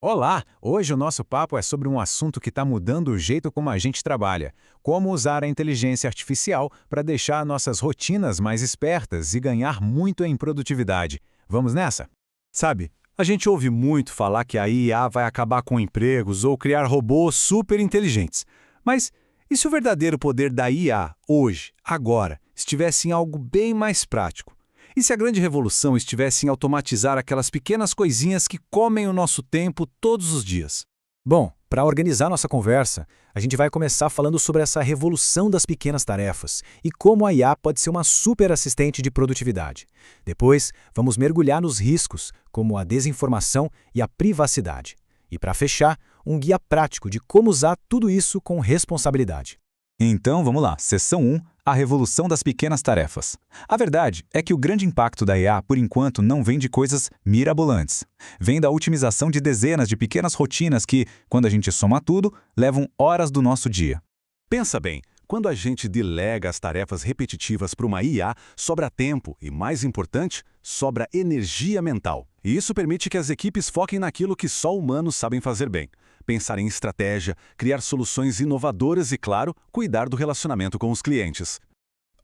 Olá! Hoje o nosso papo é sobre um assunto que está mudando o jeito como a gente trabalha. Como usar a inteligência artificial para deixar nossas rotinas mais espertas e ganhar muito em produtividade. Vamos nessa? Sabe, a gente ouve muito falar que a IA vai acabar com empregos ou criar robôs super inteligentes. Mas e se o verdadeiro poder da IA, hoje, agora, estivesse em algo bem mais prático? E se a grande revolução estivesse em automatizar aquelas pequenas coisinhas que comem o nosso tempo todos os dias? Bom, para organizar nossa conversa, a gente vai começar falando sobre essa revolução das pequenas tarefas e como a IA pode ser uma super assistente de produtividade. Depois, vamos mergulhar nos riscos, como a desinformação e a privacidade. E para fechar, um guia prático de como usar tudo isso com responsabilidade. Então vamos lá, seção 1, a revolução das pequenas tarefas. A verdade é que o grande impacto da IA, por enquanto, não vem de coisas mirabolantes. Vem da otimização de dezenas de pequenas rotinas que, quando a gente soma tudo, levam horas do nosso dia. Pensa bem, quando a gente delega as tarefas repetitivas para uma IA, sobra tempo e, mais importante, sobra energia mental. E isso permite que as equipes foquem naquilo que só humanos sabem fazer bem. Pensar em estratégia, criar soluções inovadoras e, claro, cuidar do relacionamento com os clientes.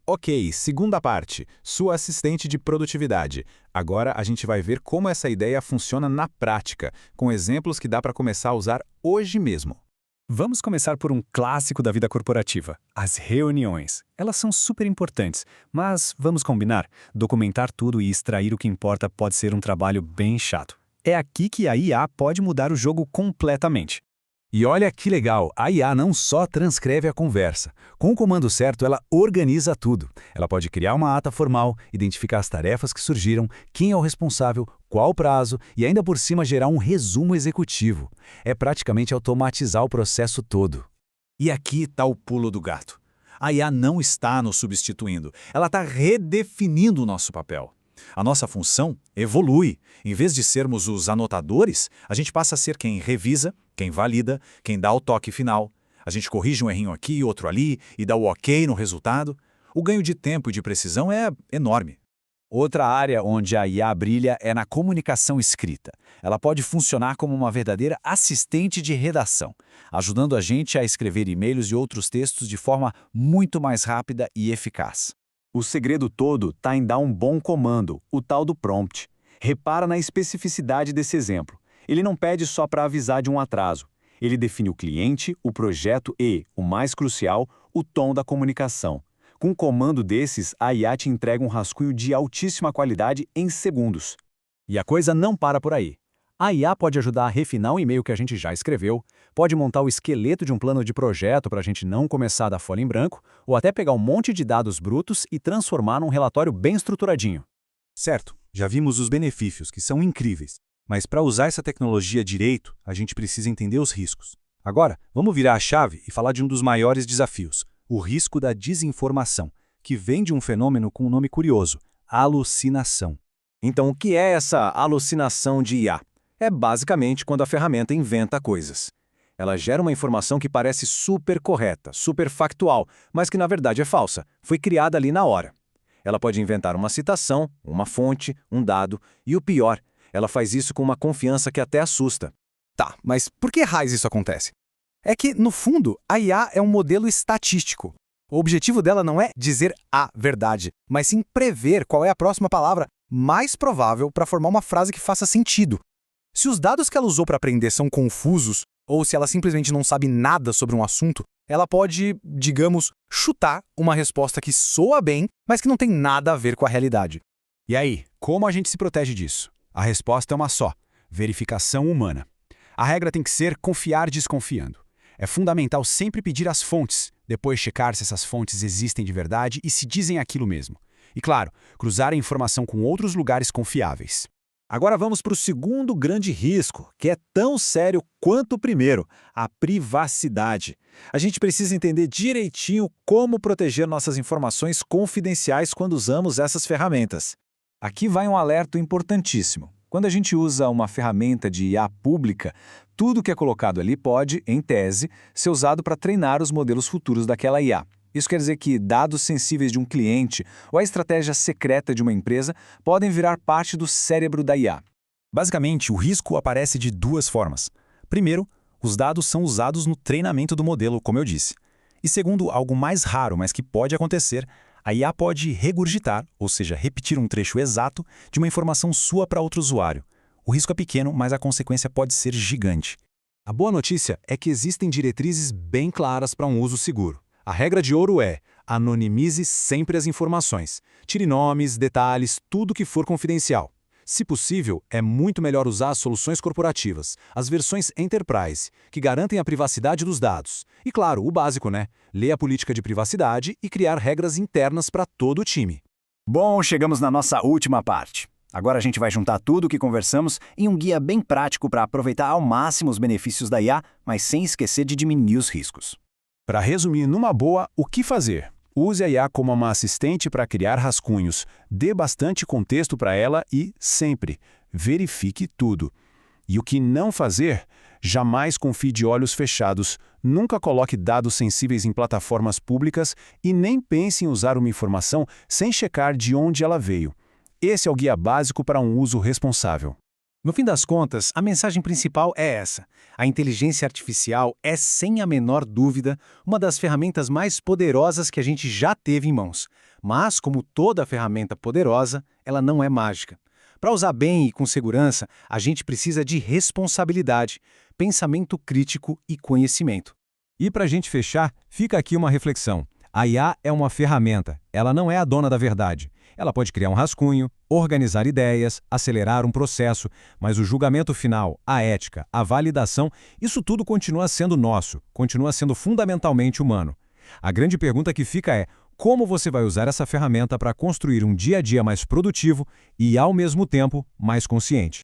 Ok, segunda parte, sua assistente de produtividade. Agora a gente vai ver como essa ideia funciona na prática, com exemplos que dá para começar a usar hoje mesmo. Vamos começar por um clássico da vida corporativa, as reuniões. Elas são super importantes, mas vamos combinar, documentar tudo e extrair o que importa pode ser um trabalho bem chato. É aqui que a IA pode mudar o jogo completamente. E olha que legal, a IA não só transcreve a conversa. Com o comando certo, ela organiza tudo. Ela pode criar uma ata formal, identificar as tarefas que surgiram, quem é o responsável, qual o prazo e ainda por cima gerar um resumo executivo. É praticamente automatizar o processo todo. E aqui está o pulo do gato. A IA não está nos substituindo, ela está redefinindo o nosso papel. A nossa função evolui. Em vez de sermos os anotadores, a gente passa a ser quem revisa, quem valida, quem dá o toque final. A gente corrige um errinho aqui, outro ali e dá o ok no resultado. O ganho de tempo e de precisão é enorme. Outra área onde a IA brilha é na comunicação escrita. Ela pode funcionar como uma verdadeira assistente de redação, ajudando a gente a escrever e-mails e outros textos de forma muito mais rápida e eficaz. O segredo todo está em dar um bom comando, o tal do prompt. Repara na especificidade desse exemplo. Ele não pede só para avisar de um atraso. Ele define o cliente, o projeto e, o mais crucial, o tom da comunicação. Com um comando desses, a IA te entrega um rascunho de altíssima qualidade em segundos. E a coisa não para por aí. A IA pode ajudar a refinar o e-mail que a gente já escreveu, pode montar o esqueleto de um plano de projeto para a gente não começar da folha em branco, ou até pegar um monte de dados brutos e transformar num relatório bem estruturadinho. Certo, já vimos os benefícios, que são incríveis. Mas para usar essa tecnologia direito, a gente precisa entender os riscos. Agora, vamos virar a chave e falar de um dos maiores desafios, o risco da desinformação, que vem de um fenômeno com um nome curioso, alucinação. Então, o que é essa alucinação de IA? É basicamente quando a ferramenta inventa coisas. Ela gera uma informação que parece super correta, super factual, mas que na verdade é falsa, foi criada ali na hora. Ela pode inventar uma citação, uma fonte, um dado, e o pior, ela faz isso com uma confiança que até assusta. Tá, mas por que raios isso acontece? É que, no fundo, a IA é um modelo estatístico. O objetivo dela não é dizer a verdade, mas sim prever qual é a próxima palavra mais provável para formar uma frase que faça sentido. Se os dados que ela usou para aprender são confusos, ou se ela simplesmente não sabe nada sobre um assunto, ela pode, digamos, chutar uma resposta que soa bem, mas que não tem nada a ver com a realidade. E aí, como a gente se protege disso? A resposta é uma só: verificação humana. A regra tem que ser confiar desconfiando. É fundamental sempre pedir as fontes, depois checar se essas fontes existem de verdade e se dizem aquilo mesmo. E claro, cruzar a informação com outros lugares confiáveis. Agora vamos para o segundo grande risco, que é tão sério quanto o primeiro, a privacidade. A gente precisa entender direitinho como proteger nossas informações confidenciais quando usamos essas ferramentas. Aqui vai um alerta importantíssimo. Quando a gente usa uma ferramenta de IA pública, tudo que é colocado ali pode, em tese, ser usado para treinar os modelos futuros daquela IA. Isso quer dizer que dados sensíveis de um cliente ou a estratégia secreta de uma empresa podem virar parte do cérebro da IA. Basicamente, o risco aparece de duas formas. Primeiro, os dados são usados no treinamento do modelo, como eu disse. E segundo, algo mais raro, mas que pode acontecer, a IA pode regurgitar, ou seja, repetir um trecho exato de uma informação sua para outro usuário. O risco é pequeno, mas a consequência pode ser gigante. A boa notícia é que existem diretrizes bem claras para um uso seguro. A regra de ouro é: anonimize sempre as informações. Tire nomes, detalhes, tudo que for confidencial. Se possível, é muito melhor usar as soluções corporativas, as versões Enterprise, que garantem a privacidade dos dados. E claro, o básico, né? Ler a política de privacidade e criar regras internas para todo o time. Bom, chegamos na nossa última parte. Agora a gente vai juntar tudo o que conversamos em um guia bem prático para aproveitar ao máximo os benefícios da IA, mas sem esquecer de diminuir os riscos. Para resumir numa boa, o que fazer? Use a IA como uma assistente para criar rascunhos, dê bastante contexto para ela e, sempre, verifique tudo. E o que não fazer? Jamais confie de olhos fechados, nunca coloque dados sensíveis em plataformas públicas e nem pense em usar uma informação sem checar de onde ela veio. Esse é o guia básico para um uso responsável. No fim das contas, a mensagem principal é essa: a inteligência artificial é, sem a menor dúvida, uma das ferramentas mais poderosas que a gente já teve em mãos. Mas, como toda ferramenta poderosa, ela não é mágica. Para usar bem e com segurança, a gente precisa de responsabilidade, pensamento crítico e conhecimento. E para a gente fechar, fica aqui uma reflexão. A IA é uma ferramenta, ela não é a dona da verdade. Ela pode criar um rascunho, organizar ideias, acelerar um processo, mas o julgamento final, a ética, a validação, isso tudo continua sendo nosso, continua sendo fundamentalmente humano. A grande pergunta que fica é: como você vai usar essa ferramenta para construir um dia a dia mais produtivo e, ao mesmo tempo, mais consciente?